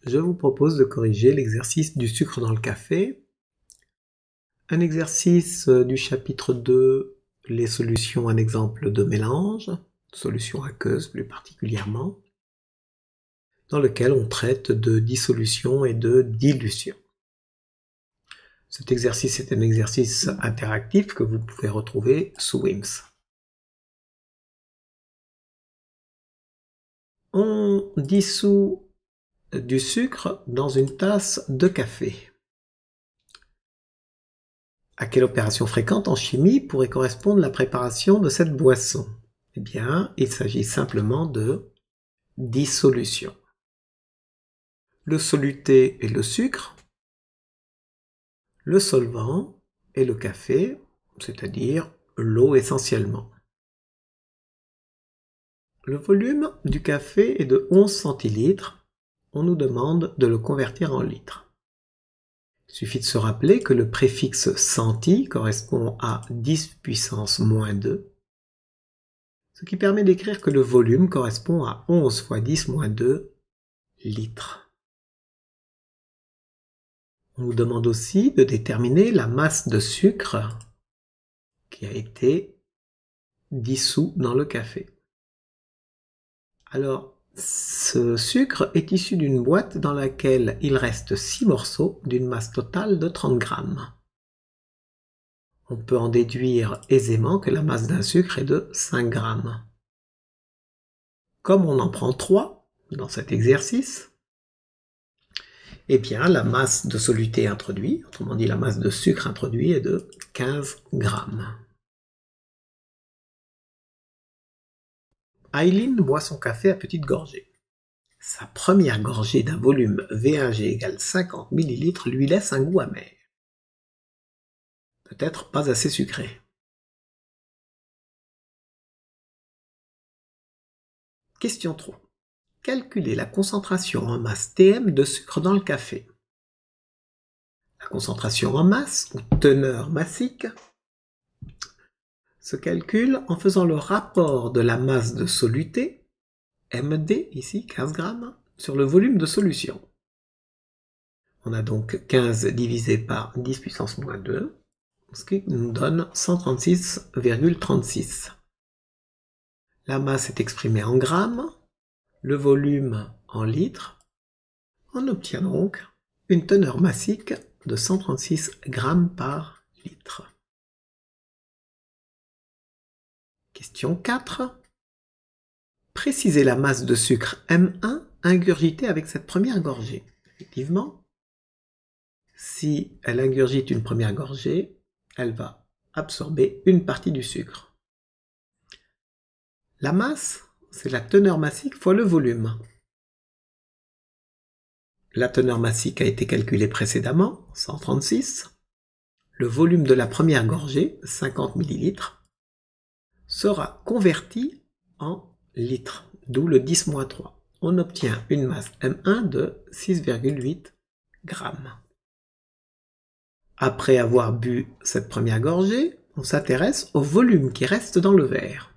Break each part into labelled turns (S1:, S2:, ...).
S1: je vous propose de corriger l'exercice du sucre dans le café. Un exercice du chapitre 2, les solutions, un exemple de mélange, solution aqueuse plus particulièrement, dans lequel on traite de dissolution et de dilution. Cet exercice est un exercice interactif que vous pouvez retrouver sous WIMS. On dissout du sucre dans une tasse de café. À quelle opération fréquente en chimie pourrait correspondre la préparation de cette boisson? Eh bien, il s'agit simplement de dissolution. Le soluté est le sucre, le solvant est le café, c'est-à-dire l'eau essentiellement. Le volume du café est de 11 centilitres. On nous demande de le convertir en litres. Il suffit de se rappeler que le préfixe centi correspond à 10 puissance moins 2, ce qui permet d'écrire que le volume correspond à 11 fois 10 moins 2 litres. On nous demande aussi de déterminer la masse de sucre qui a été dissous dans le café. Alors, ce sucre est issu d'une boîte dans laquelle il reste 6 morceaux d'une masse totale de 30 grammes. On peut en déduire aisément que la masse d'un sucre est de 5 grammes. Comme on en prend 3 dans cet exercice, eh bien la masse de soluté introduit, autrement dit la masse de sucre introduit, est de 15 grammes. Aileen boit son café à petites gorgées. Sa première gorgée d'un volume V1G égale 50 ml lui laisse un goût amer. Peut-être pas assez sucré. Question 3. Calculez la concentration en masse Tm de sucre dans le café. La concentration en masse, ou teneur massique, se calcule en faisant le rapport de la masse de soluté, MD, ici 15 grammes, sur le volume de solution. On a donc 15 divisé par 10 puissance moins 2, ce qui nous donne 136,36. La masse est exprimée en grammes, le volume en litres. On obtient donc une teneur massique de 136 grammes par litre. Question 4. Précisez la masse de sucre M1 ingurgitée avec cette première gorgée. Effectivement, si elle ingurgite une première gorgée, elle va absorber une partie du sucre. La masse, c'est la teneur massique fois le volume. La teneur massique a été calculée précédemment, 136. Le volume de la première gorgée, 50 ml, sera converti en litres, d'où le 10-3. On obtient une masse M1 de 6,8 grammes. Après avoir bu cette première gorgée, on s'intéresse au volume qui reste dans le verre.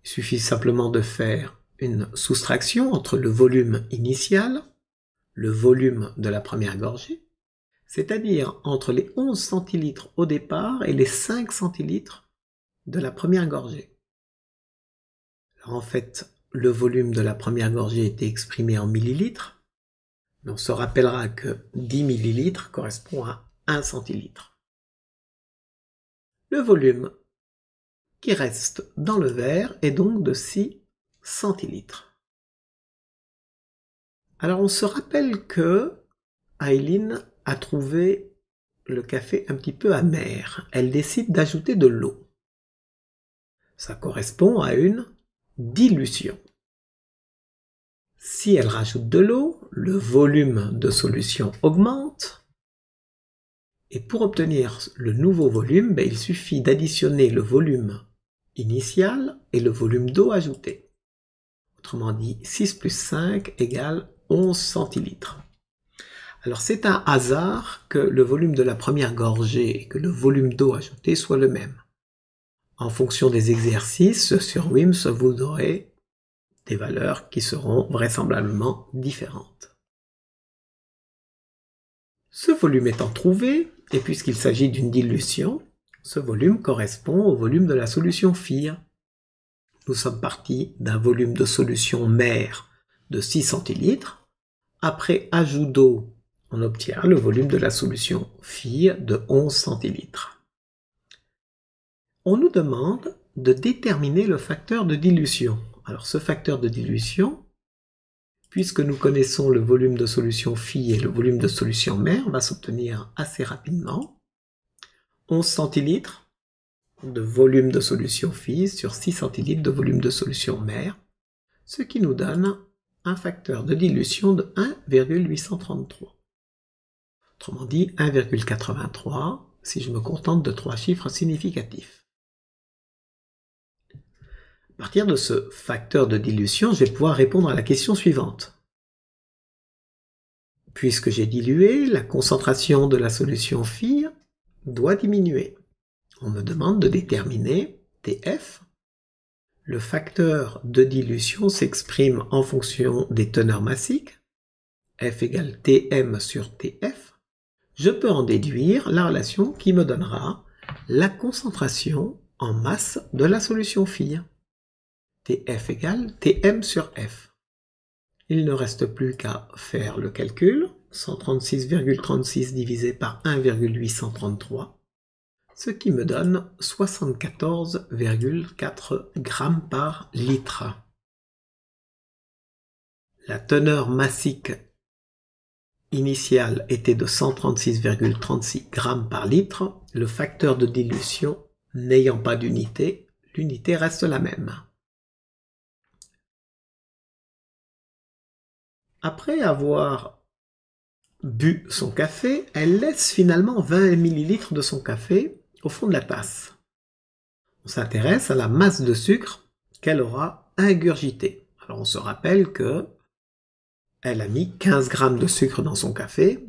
S1: Il suffit simplement de faire une soustraction entre le volume initial, le volume de la première gorgée, c'est-à-dire entre les 11 centilitres au départ et les 5 centilitres de la première gorgée. Alors en fait, le volume de la première gorgée était exprimé en millilitres, mais on se rappellera que 10 millilitres correspond à 1 centilitre. Le volume qui reste dans le verre est donc de 6 centilitres. Alors on se rappelle que Aileen a trouvé le café un petit peu amer. Elle décide d'ajouter de l'eau. Ça correspond à une dilution. Si elle rajoute de l'eau, le volume de solution augmente. Et pour obtenir le nouveau volume, il suffit d'additionner le volume initial et le volume d'eau ajouté. Autrement dit, 6 plus 5 égale 11 centilitres. Alors c'est un hasard que le volume de la première gorgée et que le volume d'eau ajouté soient le même. En fonction des exercices sur WIMS, vous aurez des valeurs qui seront vraisemblablement différentes. Ce volume étant trouvé, et puisqu'il s'agit d'une dilution, ce volume correspond au volume de la solution phi. Nous sommes partis d'un volume de solution mère de 6 centilitres. Après ajout d'eau, on obtient le volume de la solution phi de 11 centilitres. On nous demande de déterminer le facteur de dilution. Alors ce facteur de dilution, puisque nous connaissons le volume de solution phi et le volume de solution mère, va s'obtenir assez rapidement. 11 centilitres de volume de solution phi sur 6 centilitres de volume de solution mère, ce qui nous donne un facteur de dilution de 1,833. Autrement dit 1,83 si je me contente de 3 chiffres significatifs. À partir de ce facteur de dilution, je vais pouvoir répondre à la question suivante. Puisque j'ai dilué, la concentration de la solution phi doit diminuer. On me demande de déterminer TF. Le facteur de dilution s'exprime en fonction des teneurs massiques. F égale Tm sur Tf. Je peux en déduire la relation qui me donnera la concentration en masse de la solution phi. Tf égale Tm sur F. Il ne reste plus qu'à faire le calcul. 136,36 divisé par 1,833, ce qui me donne 74,4 grammes par litre. La teneur massique initiale était de 136,36 grammes par litre. Le facteur de dilution n'ayant pas d'unité, l'unité reste la même. Après avoir bu son café, elle laisse finalement 20 ml de son café au fond de la tasse. On s'intéresse à la masse de sucre qu'elle aura ingurgitée. Alors on se rappelle que elle a mis 15 grammes de sucre dans son café.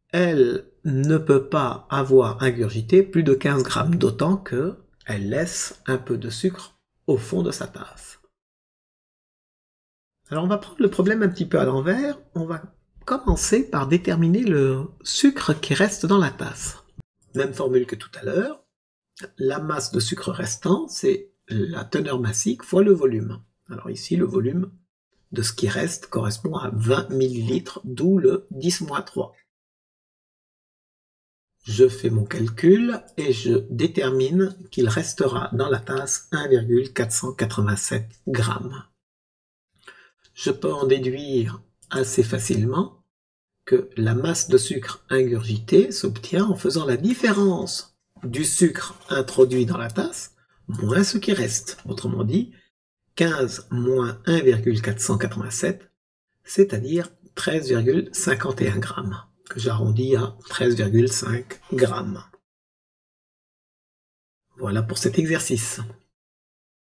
S1: Elle ne peut pas avoir ingurgité plus de 15 grammes, d'autant que elle laisse un peu de sucre au fond de sa tasse. Alors on va prendre le problème un petit peu à l'envers. On va commencer par déterminer le sucre qui reste dans la tasse. Même formule que tout à l'heure. La masse de sucre restant, c'est la teneur massique fois le volume. Alors ici, le volume de ce qui reste correspond à 20 ml, d'où le 10-3. Je fais mon calcul et je détermine qu'il restera dans la tasse 1,487 grammes. Je peux en déduire assez facilement que la masse de sucre ingurgitée s'obtient en faisant la différence du sucre introduit dans la tasse moins ce qui reste. Autrement dit, 15 moins 1,487, c'est-à-dire 13,51 grammes, que j'arrondis à 13,5 grammes. Voilà pour cet exercice.